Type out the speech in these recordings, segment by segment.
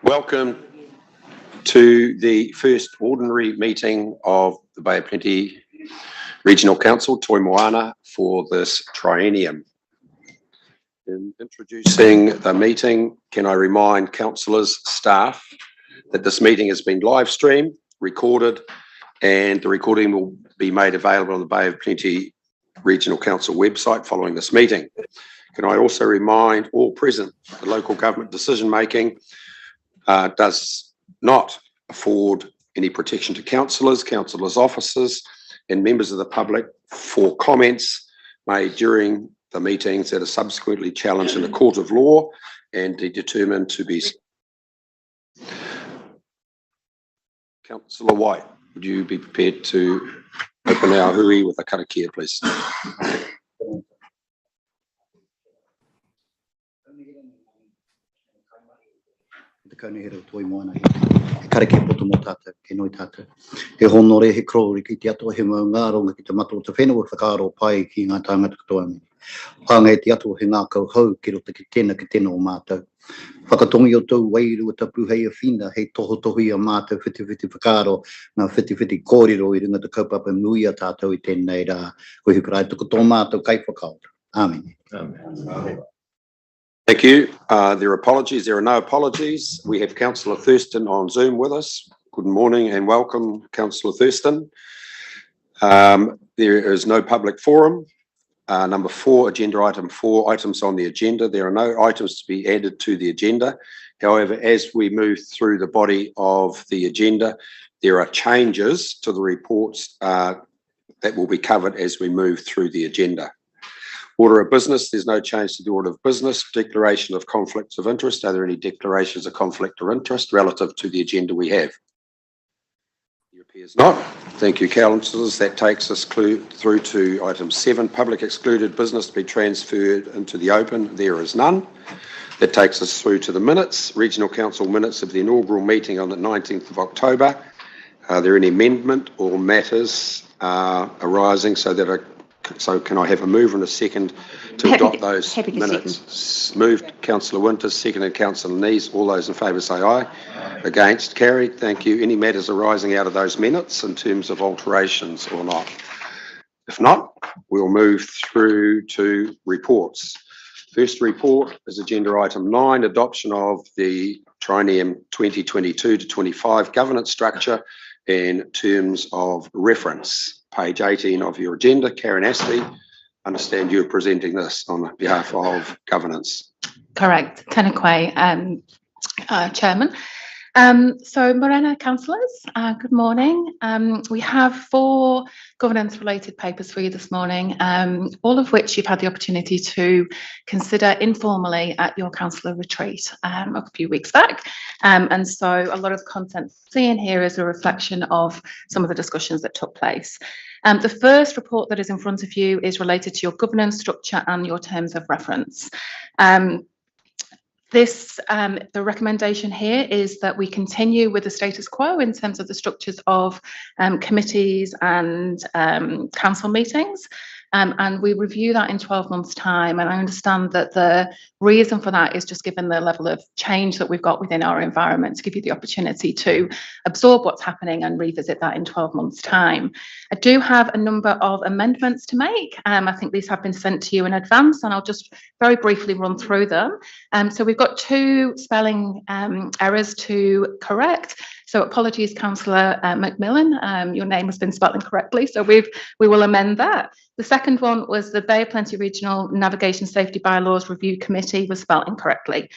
Welcome to the first ordinary meeting of the Bay of Plenty Regional Council, Toi Moana, for this triennium. In introducing the meeting, can I remind councillors, staff, that this meeting has been live streamed, recorded, and the recording will be made available on the Bay of Plenty Regional Council website following this meeting. Can I also remind all present that local government decision making does not afford any protection to councillors, councillors' officers, and members of the public for comments made during the meetings that are subsequently challenged in a court of law and determined to be. Councillor White, would you be prepared to open our hui with a karakia, please? Kaunihera Toi Moana he kareke poto mo tātou, ke noi tātou. He honore he krori ki te atua he maungaronga ki te mato te whenua whakaaro pai ki ngā tāngata katoa me. Whāngai te atua he ngā kauhau ki rota ki tēnā ki tēnā o mātou. Whakatongi o tau wairu a tapu hei a whina hei toho tohi a mātou whiti whakaaro ngā whiti kōrero I runga te kaupapa nui a tātou I tēnei rā. Koe hukarai tuku tō mātou kai whakaora. Amen. Amen. Thank you. There are apologies. There are no apologies. We have Councillor Thurston on Zoom with us. Good morning and welcome, Councillor Thurston. There is no public forum. Number 4, agenda item 4, items on the agenda. There are no items to be added to the agenda. However, as we move through the body of the agenda, there are changes to the reports that will be covered as we move through the agenda. Order of business, there's no change to the order of business. Declaration of conflicts of interest. Are there any declarations of conflict of interest relative to the agenda we have? There appears not. Thank you, councillors. That takes us through to item 7, public excluded business to be transferred into the open. There is none. That takes us through to the minutes, Regional Council minutes of the inaugural meeting on the 19th of October. Are there any amendment or matters arising so can I have a move and a second to adopt those minutes? Moved, Councillor Winters, seconded Councillor Nees. All those in favour say aye. Against, carried. Thank you. Any matters arising out of those minutes in terms of alterations or not? If not, we'll move through to reports. First report is agenda item 9, adoption of the triennium 2022 to 25 governance structure and terms of reference. Page 18 of your agenda. Karen Astley, understand you're presenting this on behalf of governance. Correct. Tēnā koe, Chairman. So Morena councillors, good morning. We have 4 governance related papers for you this morning, all of which you've had the opportunity to consider informally at your councillor retreat a few weeks back. And so a lot of the content seen here is a reflection of some of the discussions that took place. The first report that is in front of you is related to your governance structure and your terms of reference. The recommendation here is that we continue with the status quo in terms of the structures of committees and council meetings. And we review that in 12 months' time. And I understand that the reason for that is just given the level of change that we've got within our environment, to give you the opportunity to absorb what's happening and revisit that in 12 months' time. I do have a number of amendments to make. I think these have been sent to you in advance, and I'll just very briefly run through them. So we've got 2 spelling errors to correct. So apologies, Councillor Macmillan, your name has been spelled incorrectly, so we will amend that. The second one was the Bay of Plenty Regional Navigation Safety Bylaws Review Committee was spelled incorrectly.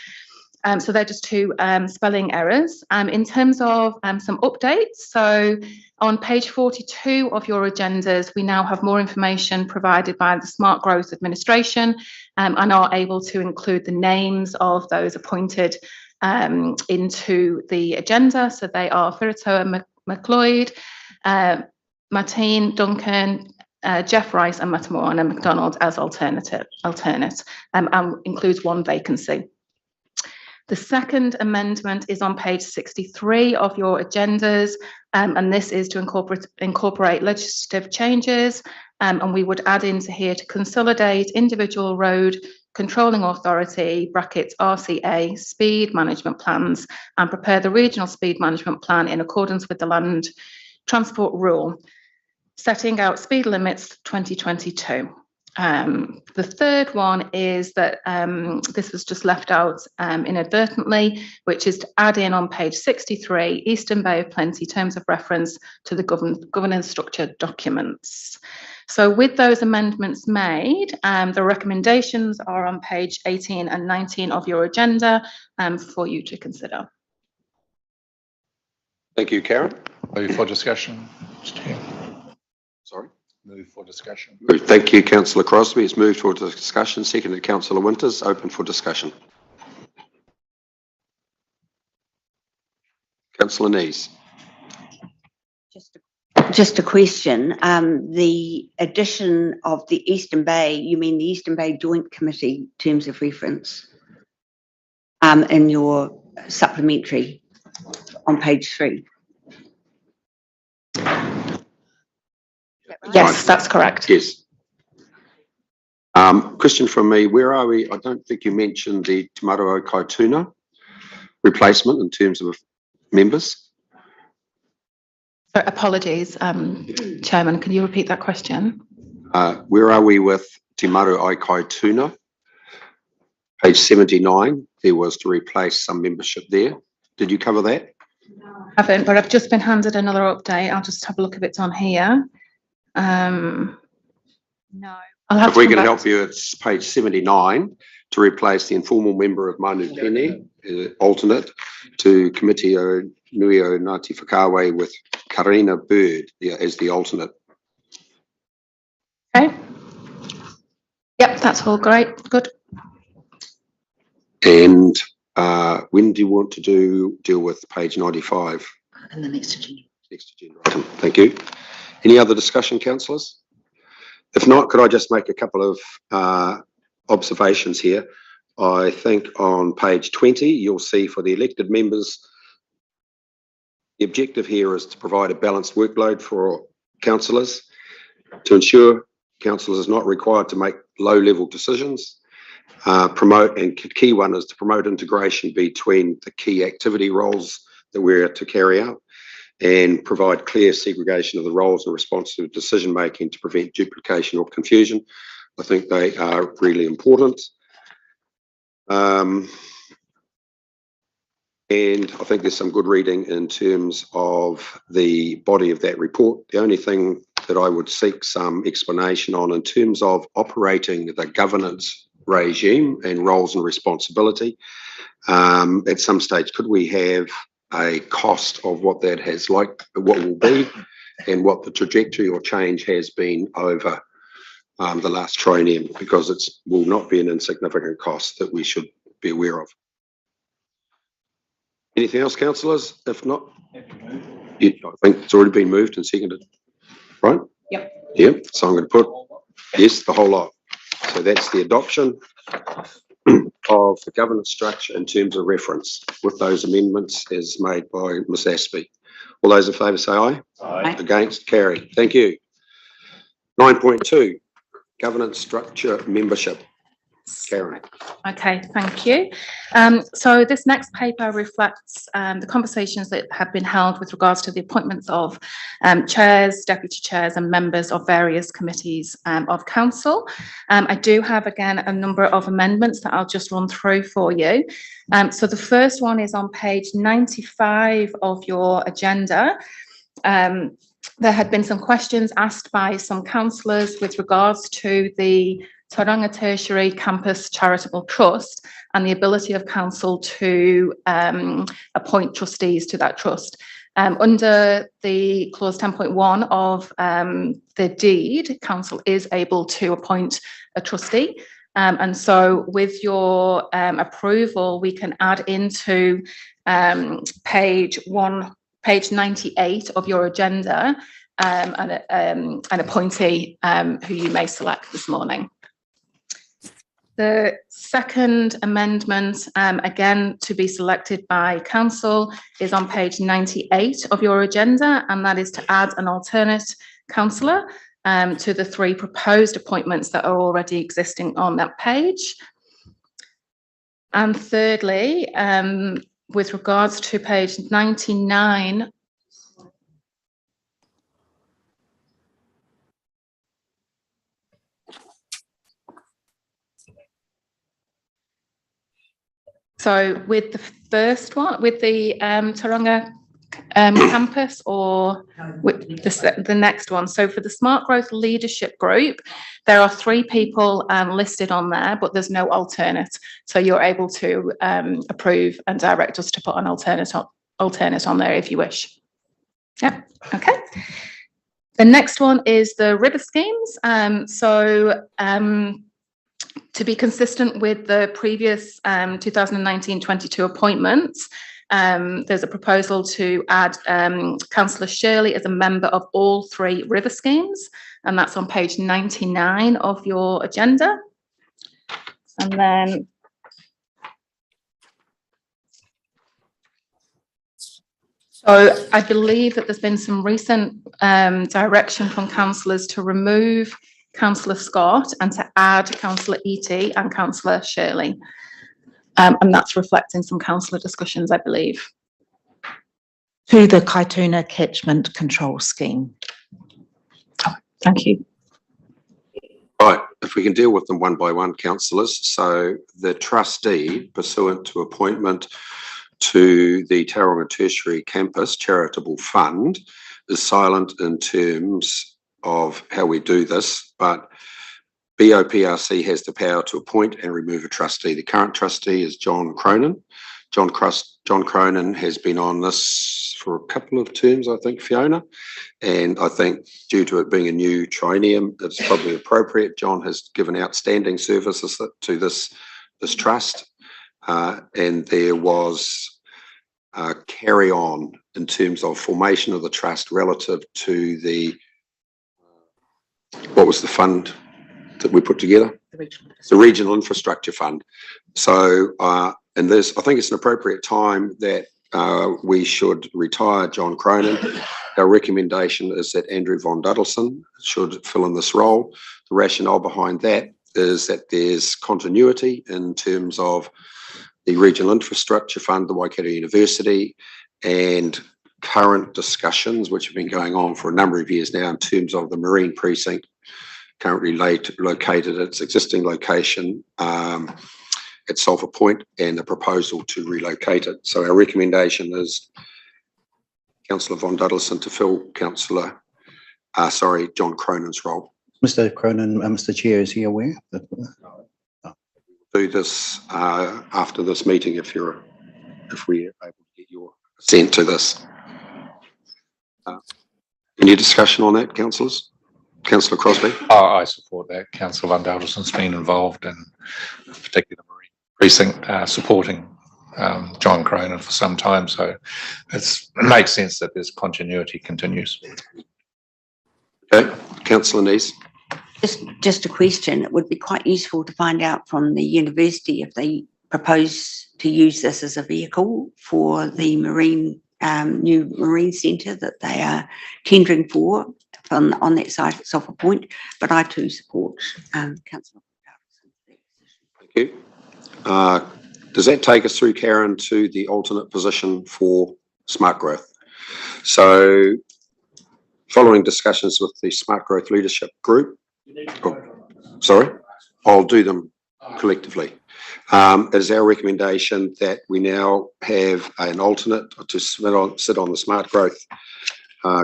So they're just 2 spelling errors. In terms of some updates, so on page 42 of your agendas, we now have more information provided by the Smart Growth Administration and are able to include the names of those appointed into the agenda. So they are Whiritoa McLeod, Martine Duncan, Jeff Rice and Matamoana McDonald as alternate, and includes 1 vacancy. The second amendment is on page 63 of your agendas, and this is to incorporate legislative changes, and we would add into here to consolidate individual road controlling authority, brackets RCA, speed management plans, and prepare the regional speed management plan in accordance with the land transport rule, setting out speed limits 2022. The third one is that this was just left out inadvertently, which is to add in on page 63, Eastern Bay of Plenty terms of reference to the governance structure documents. So with those amendments made, the recommendations are on page 18 and 19 of your agenda for you to consider. Thank you, Karen. Move for discussion. Sorry. Move for discussion. Thank you, Councillor Crosby. It's moved for discussion. Seconded, Councillor Winters. Open for discussion. Councillor Nees. Just a question. The addition of the Eastern Bay, you mean the Eastern Bay Joint Committee terms of reference in your supplementary on page 3? Yes, that's correct. Yes. Question from me, where are we? I don't think you mentioned the Te Maro Kaituna replacement in terms of members. So apologies, Chairman, can you repeat that question? Where are we with Te Maro Kaituna? Page 79, there was to replace some membership there. Did you cover that? I haven't, but I've just been handed another update. I'll just have a look if it's on here. No, I'll have If to we come can back help you, it's page 79 to replace the informal member of Manu Pene, alternate to Committee o Nui o Ngāti Whakawe with Karina Bird as the alternate. Okay. Yep, that's all great. Good. And when do you want to deal with page 95? In the next agenda. Next agenda item. Thank you. Any other discussion, councillors? If not, could I just make a couple of observations here? I think on page 20, you'll see for the elected members, the objective here is to provide a balanced workload for councillors to ensure councillors are not required to make low-level decisions, promote, and key one is to promote integration between the key activity roles that we're to carry out, and provide clear segregation of the roles and responsive decision making to prevent duplication or confusion. I think they are really important. And I think there's some good reading in terms of the body of that report. The only thing that I would seek some explanation on in terms of operating the governance regime and roles and responsibility, at some stage, could we have a cost of what that has what will be and what the trajectory or change has been over the last triennium, because it will not be an insignificant cost that we should be aware of. Anything else, councillors? If not, I think it's already been moved and seconded, right? Yep. Yep, so I'm going to put, yes, the whole lot. So that's the adoption of the governance structure in terms of reference with those amendments as made by Ms Aspey. All those in favour say aye. Aye. Against? Carried. Thank you. 9.2, governance structure membership. Karen. Okay, thank you. So this next paper reflects the conversations that have been held with regards to the appointments of chairs, deputy chairs and members of various committees of council. I do have, again, a number of amendments that I'll just run through for you. So the first one is on page 95 of your agenda. There had been some questions asked by some councillors with regards to the Tauranga Tertiary Campus Charitable Trust and the ability of council to appoint trustees to that trust. Under the clause 10.1 of the deed, council is able to appoint a trustee. And so with your approval, we can add into page 98 of your agenda an appointee who you may select this morning. The second amendment, again, to be selected by council, is on page 98 of your agenda, and that is to add an alternate councillor to the 3 proposed appointments that are already existing on that page. And thirdly, with regards to page 99, so with the first one, with the Tauranga campus, or with the next one. So for the Smart Growth Leadership Group, there are 3 people listed on there, but there's no alternate. So you're able to approve and direct us to put an alternate on there if you wish. Yeah, okay. The next one is the river schemes. To be consistent with the previous 2019-22 appointments, there's a proposal to add Councillor Shirley as a member of all 3 river schemes, and that's on page 99 of your agenda. And then so I believe that there's been some recent direction from councillors to remove Councillor Scott and to add Councillor Eatey and Councillor Shirley. And that's reflecting some councillor discussions, I believe. To the Kaituna Catchment Control Scheme. Oh, thank you. Right, if we can deal with them one by one, councillors. So the trustee, pursuant to appointment to the Tauranga Tertiary Campus Charitable Fund, is silent in terms of how we do this, but BOPRC has the power to appoint and remove a trustee. The current trustee is John Cronin. John Cronin has been on this for a couple of terms, I think, Fiona, and I think due to it being a new triennium, it's probably appropriate. John has given outstanding services to this trust, and there was carry on in terms of formation of the trust relative to the what was the fund that we put together? The Regional Infrastructure Fund. So, and this, I think it's an appropriate time that we should retire John Cronin. Our recommendation is that Andrew Von Duddleson should fill in this role. The rationale behind that is that there's continuity in terms of the Regional Infrastructure Fund, the Waikato University, and current discussions which have been going on for a number of years now in terms of the Marine Precinct, currently located at its existing location at Sulphur Point, and the proposal to relocate it. So our recommendation is Councillor Von Duddleson to fill John Cronin's role. Mr. Cronin, Mr. Chair, is he aware? Do this after this meeting if we're able to get your assent to this. Any discussion on that, councillors? Councillor Crosby? I support that. Councillor Van Daldison's been involved in a particular Marine Precinct supporting John Cronin for some time, so it makes sense that this continuity continues. Okay, Councillor Neese. Just a question. It would be quite useful to find out from the university if they propose to use this as a vehicle for the new marine centre that they are tendering for on that site at Sulphur Point. But I too support Councillor. Thank you. Does that take us through, Karen, to the alternate position for Smart Growth? So, following discussions with the Smart Growth Leadership Group, I'll do them collectively. It is our recommendation that we now have an alternate to sit on the Smart Growth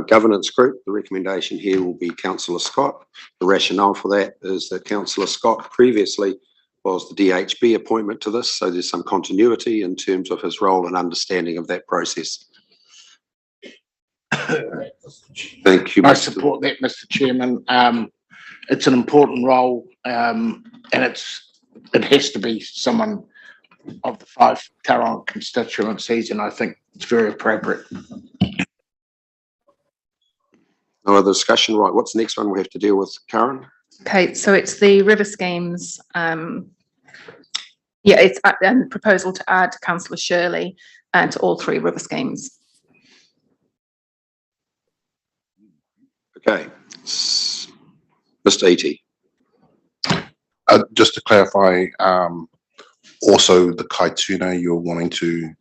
Governance Group. The recommendation here will be Councillor Scott. The rationale for that is that Councillor Scott previously was the DHB appointment to this, so there's some continuity in terms of his role and understanding of that process. Thank you. I support that, Mr. Chairman. It's an important role, and it has to be someone of the 5 Tauranga constituencies, and I think it's very appropriate. No other discussion, right? What's the next one we have to deal with, Karen? Okay, so it's the river schemes. It's a proposal to add Councillor Shirley to all 3 river schemes. Okay, Mr. Eatey. Just to clarify, also the Kaituna, you're wanting to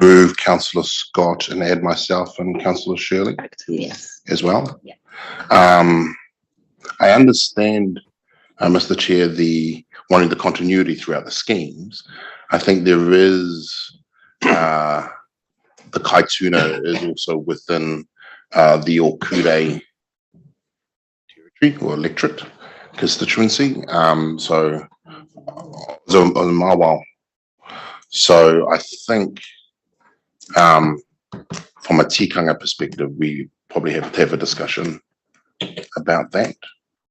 move Councillor Scott and add myself and Councillor Shirley Yes. as well. Yeah. I understand, Mr. Chair, wanting the continuity throughout the schemes. I think there is the Kaituna is also within the Okure territory or electorate constituency. So Mawao. So I think from a tikanga perspective, we probably have to have a discussion about that.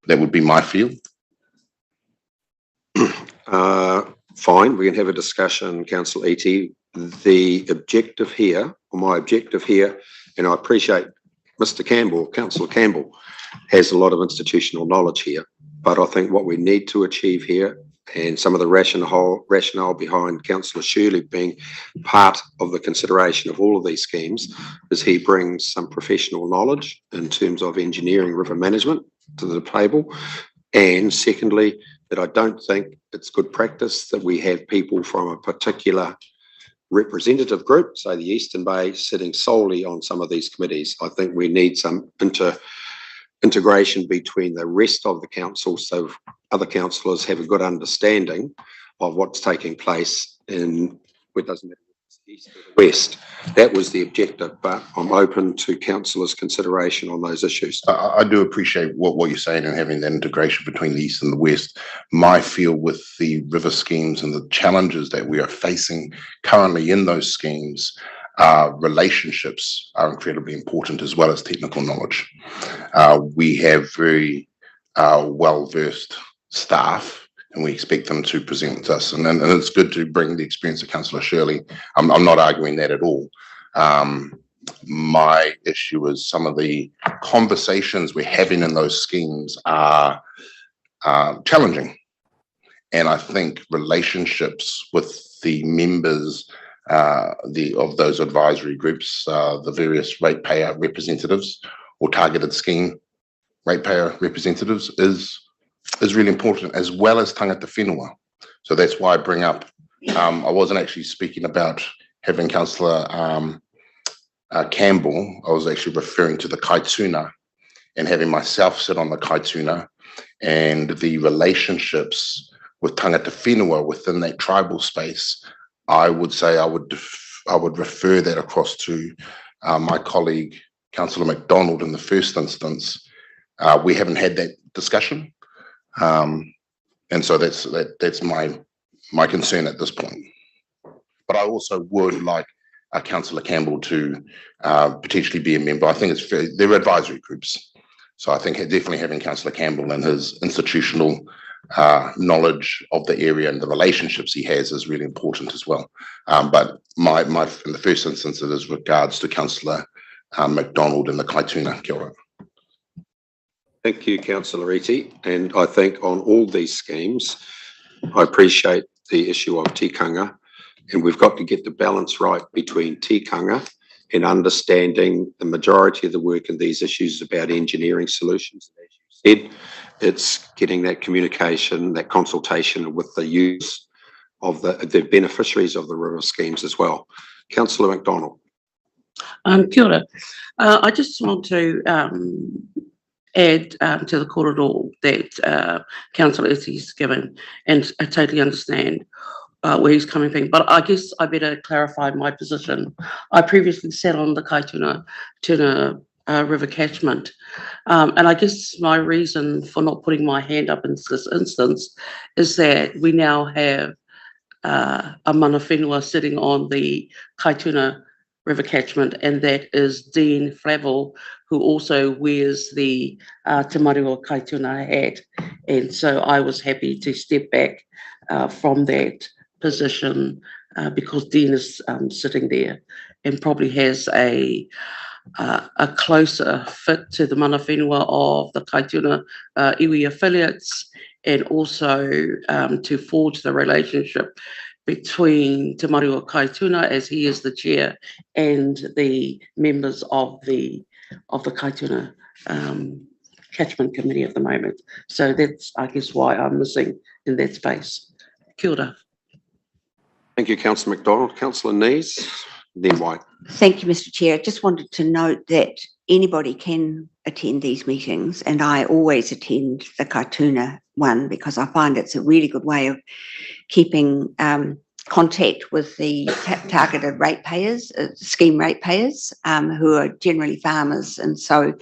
That would be my feel. Fine, we can have a discussion, Councillor Eadie. The objective here, or my objective here, and I appreciate Mr. Campbell, Councillor Campbell, has a lot of institutional knowledge here, but I think what we need to achieve here, and some of the rationale behind Councillor Shirley being part of the consideration of all of these schemes, is he brings some professional knowledge in terms of engineering river management to the table. And secondly, that I don't think it's good practice that we have people from a particular representative group, say the Eastern Bay, sitting solely on some of these committees. I think we need some integration between the rest of the council, so other councillors have a good understanding of what's taking place in, it doesn't matter if it's east or the west. That was the objective, but I'm open to councillors' consideration on those issues. I do appreciate what you're saying and having that integration between the east and the west. My feel with the river schemes and the challenges that we are facing currently in those schemes, relationships are incredibly important as well as technical knowledge. We have very well-versed staff, and we expect them to present to us. And it's good to bring the experience of Councillor Shirley. I'm not arguing that at all. My issue is some of the conversations we're having in those schemes are challenging. And I think relationships with the members of those advisory groups, the various ratepayer representatives or targeted scheme ratepayer representatives is really important, as well as tangata whenua. So that's why I bring up, I wasn't actually speaking about having Councillor Campbell. I was actually referring to the Kaituna and having myself sit on the Kaituna and the relationships with tangata whenua within that tribal space. I would say I would refer that across to my colleague, Councillor McDonald, in the first instance. We haven't had that discussion. And so that's my concern at this point. But I also would like Councillor Campbell to potentially be a member. I think they're advisory groups. So I think definitely having Councillor Campbell and his institutional knowledge of the area and the relationships he has is really important as well. But my in the first instance, it is regards to Councillor McDonald and the Kaituna. Kia ora. Thank you, Councillor Eadie. And I think on all these schemes, I appreciate the issue of tikanga, and we've got to get the balance right between tikanga and understanding the majority of the work in these issues about engineering solutions. As you said, it's getting that communication, that consultation with the use of the beneficiaries of the river schemes as well. Councillor McDonald. Kia ora. I just want to add to the korero that Councillor Eadie's given, and I totally understand where he's coming from, but I guess I better clarify my position. I previously sat on the Kaituna River catchment, and I guess my reason for not putting my hand up in this instance is that we now have a mana whenua sitting on the Kaituna River catchment, and that is Dean Flavel, who also wears the Te Mariwa Kaituna hat. And so I was happy to step back from that position because Dean is sitting there and probably has a closer fit to the mana whenua of the Kaituna iwi affiliates, and also to forge the relationship between Te Mariwa Kaituna, as he is the chair, and the members of the Kaituna catchment committee at the moment. So that's, I guess, why I'm missing in that space. Kia ora. Thank you, Councillor McDonald. Councillor Nees, then White. Thank you, Mr. Chair. I just wanted to note that anybody can attend these meetings, and I always attend the Kaituna one because I find it's a really good way of keeping contact with the targeted ratepayers, scheme ratepayers, who are generally farmers. And so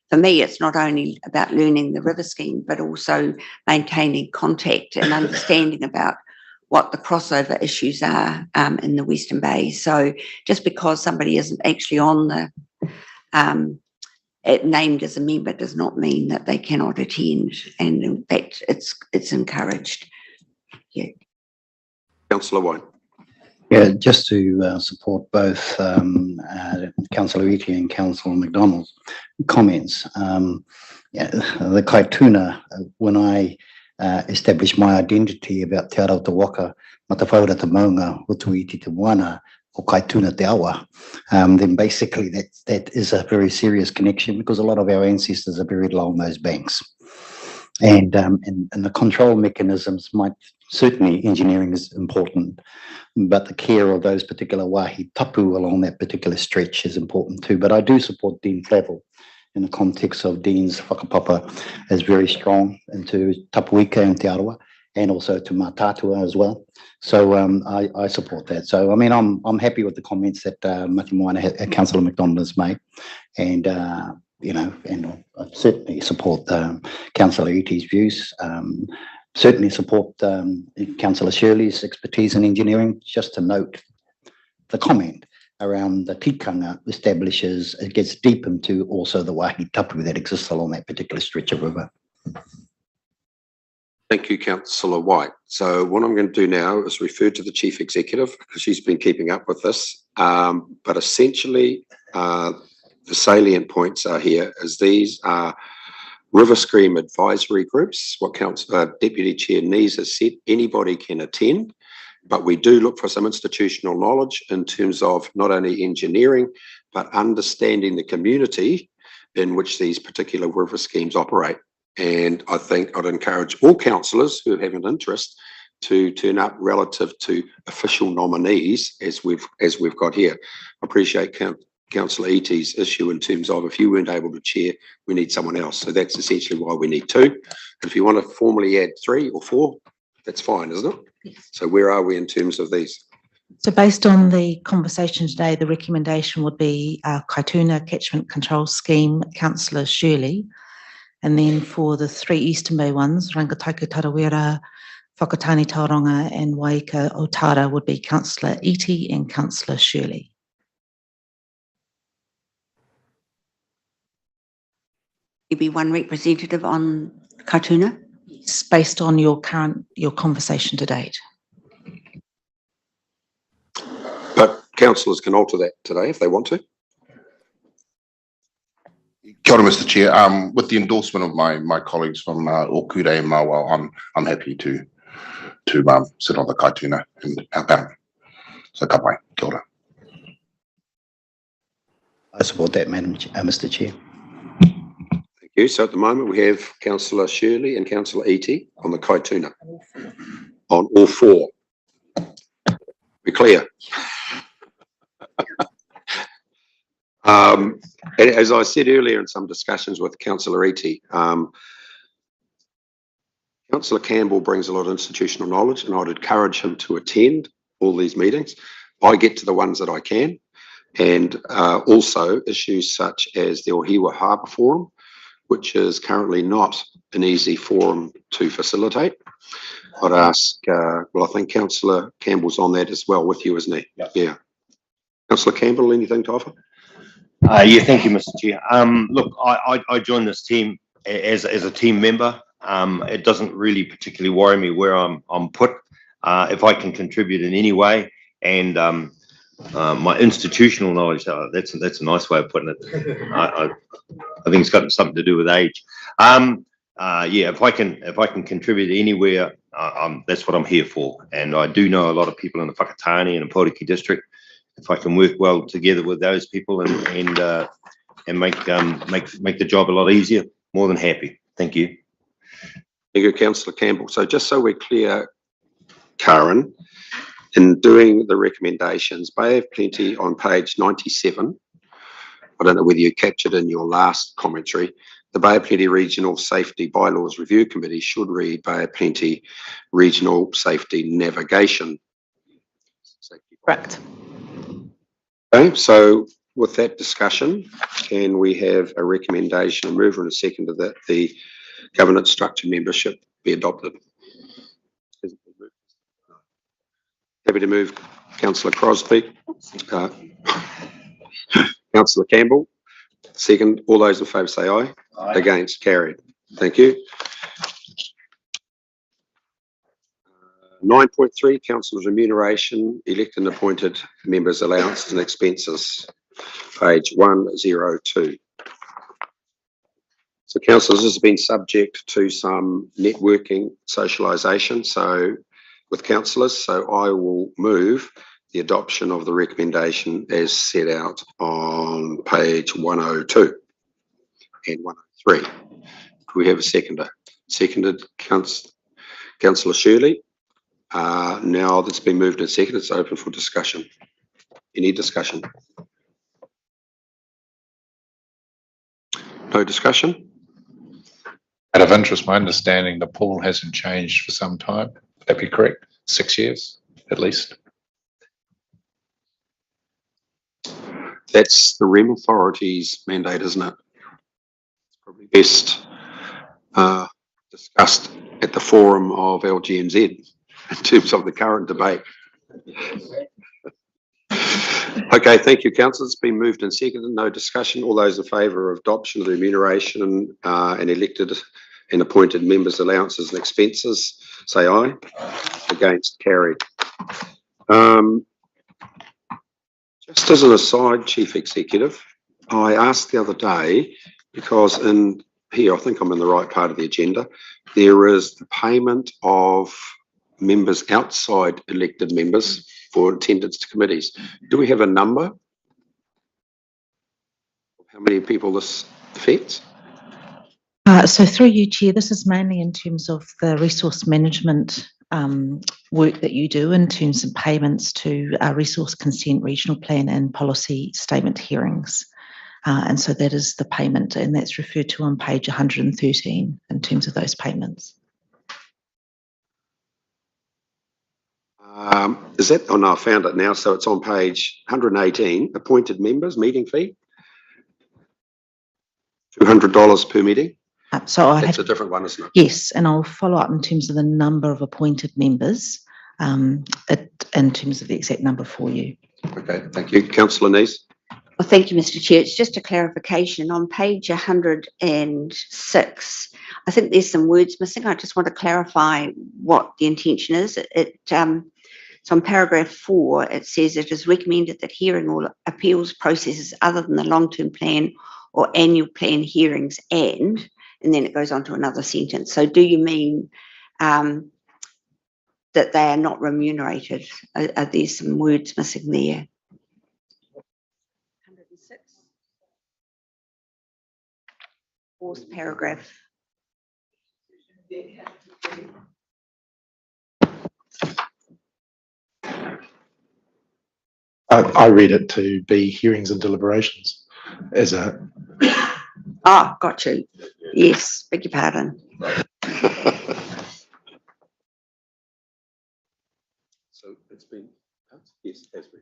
for me, it's not only about learning the river scheme, but also maintaining contact and understanding about what the crossover issues are in the Western Bay. So just because somebody isn't actually on the named as a member does not mean that they cannot attend. And in fact, it's encouraged. Yeah. Councillor White. Yeah, just to support both Councillor Iti and Councillor McDonald's comments. Yeah, the Kaituna, when I established my identity about Te Arau Te Waka, Matawhaura Te Maunga, Utu Iti Te Moana, or Kaituna Te Awa, then basically that is a very serious connection because a lot of our ancestors are buried along those banks. And the control mechanisms might, certainly engineering is important, but the care of those particular wāhi tapu along that particular stretch is important too. But I do support Dean Flavel in the context of Dean's whakapapa is very strong into Tapuika and Te Arawa and also to Mātātua as well. So I support that. So I mean I'm happy with the comments that Mati Moana, Councillor McDonald has made, and you know, and I certainly support Councillor Iti's views. Certainly support Councillor Shirley's expertise in engineering. Just to note the comment around the tikanga establishes, it gets deep into also the wāhi tapu that exists along that particular stretch of river. Thank you, Councillor White. So what I'm going to do now is refer to the Chief Executive because she's been keeping up with this. But essentially, the salient points are here is these are River Scheme advisory groups. What Deputy Chair Nees has said, anybody can attend, but we do look for some institutional knowledge in terms of not only engineering, but understanding the community in which these particular river schemes operate. And I think I'd encourage all councillors who have an interest to turn up relative to official nominees as we've got here. I appreciate Councillor Iti's issue in terms of if you weren't able to chair, we need someone else. So that's essentially why we need two. And if you want to formally add 3 or 4, that's fine, isn't it? Yes. So where are we in terms of these? So based on the conversation today, the recommendation would be Kaituna Catchment Control Scheme, Councillor Shirley. And then for the 3 Eastern Bay ones, Rangataku Tarawera, Whakatane Tauranga and Waika Otara would be Councillor Iti and Councillor Shirley. There'll be 1 representative on Kaituna. Yes, based on your conversation to date. But councillors can alter that today if they want to. Kia ora, Mr. Chair. With the endorsement of my colleagues from Okure and Mawao, I'm happy to sit on the Kaituna and help out. So ka pai, kia ora. I support that, Mr. Chair. Thank you. So at the moment we have Councillor Shirley and Councillor Iti on the Kaituna. On all 4. We're clear. And as I said earlier in some discussions with Councillor Iti, Councillor Campbell brings a lot of institutional knowledge and I'd encourage him to attend all these meetings. I get to the ones that I can, and also issues such as the Ohiwa Harbour Forum, which is currently not an easy forum to facilitate. I'd ask, well, I think Councillor Campbell's on that as well with you, isn't he? Yep. Yeah. Councillor Campbell, anything to offer? Yeah, thank you, Mr. Chair. Look, I joined this team as a team member. It doesn't really particularly worry me where I'm put. If I can contribute in any way, and my institutional knowledge, that's a nice way of putting it. I think it's got something to do with age. Yeah, if I can contribute anywhere, that's what I'm here for. And I do know a lot of people in the Whakatane and Poriki district. If I can work well together with those people and make the job a lot easier, more than happy. Thank you. Thank you, Councillor Campbell. So just so we're clear, Karen, in doing the recommendations, Bay of Plenty on page 97, I don't know whether you captured in your last commentary, the Bay of Plenty Regional Safety Bylaws Review Committee should read Bay of Plenty Regional Safety Navigation. Correct. Okay, so with that discussion, can we have a recommendation, a mover and a seconder that the governance structure membership be adopted? Happy to move Councillor Crosby. Councillor Campbell, second. All those in favour say aye. Aye. Against, carried. Thank you. 9.3, councillors' remuneration, elected and appointed members' allowances and expenses, page 102. So councillors, this has been subject to some networking socialisation, so with councillors, so I will move the adoption of the recommendation as set out on page 102 and 103. Do we have a seconder? Seconded, Councillor Shirley. Now that's been moved and seconded, it's open for discussion. Any discussion? No discussion? Out of interest, my understanding, the pool hasn't changed for some time. Would that be correct? 6 years, at least? That's the REM Authority's mandate, isn't it? It's probably best discussed at the forum of LGNZ in terms of the current debate. Okay, thank you, councillors. It's been moved and seconded. No discussion. All those in favour of adoption of the remuneration and elected and appointed members' allowances and expenses, say aye. Against, carried. Just as an aside, Chief Executive, I asked the other day, because in here, I think I'm in the right part of the agenda, there is the payment of members outside elected members for attendance to committees. Do we have a number of how many people this affects? So through you, Chair, this is mainly in terms of the resource management work that you do in terms of payments to resource consent, regional plan and policy statement hearings. And so that is the payment, and that's referred to on page 113 in terms of those payments. Is that, oh no, I found it now. So it's on page 118, appointed members, meeting fee. $200 per meeting. So I That's have, a different one, isn't it? yes, and I'll follow up in terms of the number of appointed members, in terms of the exact number for you. Okay, thank you. Councillor Neese. Well, thank you, Mr. Chair. It's just a clarification on page 106. I think there's some words missing. I just want to clarify what the intention is. So on paragraph 4, it says it is recommended that hearing all appeals processes other than the long-term plan or annual plan hearings and then it goes on to another sentence. So do you mean that they are not remunerated? Are there some words missing there? 106. Fourth paragraph. I read it to be hearings and deliberations as a. Ah, got you. Yes, beg your pardon. So it's been, yes, it has been.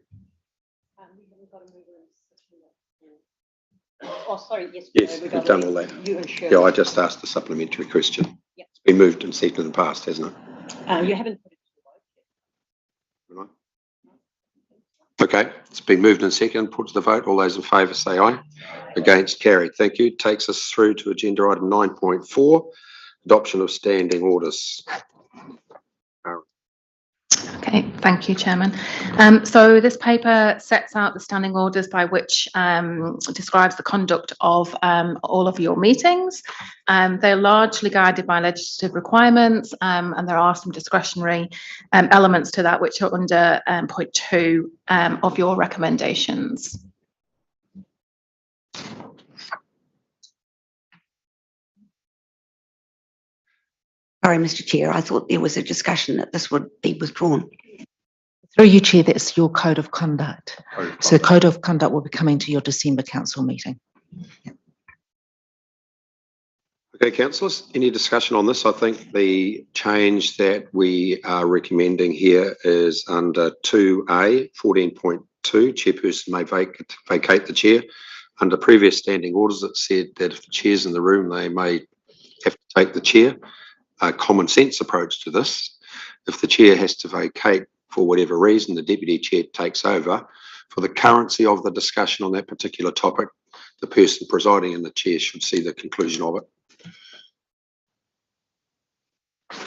Oh, sorry, yes. Yes, we've done all that. You and Shirley. Yeah, I just asked a supplementary question. Yep. It's been moved and seconded in the past, hasn't it? You haven't put it to the vote yet. Right. Okay, it's been moved and seconded, put to the vote. All those in favour say aye. Against, carried. Thank you. Takes us through to agenda item 9.4, adoption of standing orders. Okay, thank you, Chairman. So this paper sets out the standing orders by which describes the conduct of all of your meetings. They're largely guided by legislative requirements, and there are some discretionary elements to that which are under point 2 of your recommendations. Sorry, Mr Chair, I thought there was a discussion that this would be withdrawn. Through you, Chair, that's your code of conduct. So code of conduct will be coming to your December council meeting. Okay, councillors, any discussion on this? I think the change that we are recommending here is under 2A 14.2, chairperson may vacate the chair. Under previous standing orders, it said that if the chair's in the room, they may have to take the chair. A common sense approach to this. If the chair has to vacate for whatever reason, the deputy chair takes over. For the currency of the discussion on that particular topic, the person presiding in the chair should see the conclusion of it.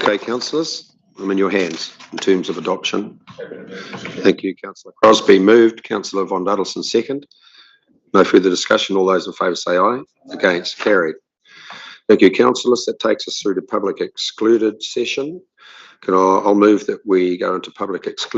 Okay, councillors, I'm in your hands in terms of adoption. Thank you, Councillor Crosbie moved, Councillor Von Duddleston second. No further discussion. All those in favour say aye. Against, carried. Thank you, councillors. That takes us through to public excluded session. I'll move that we go into public excluded.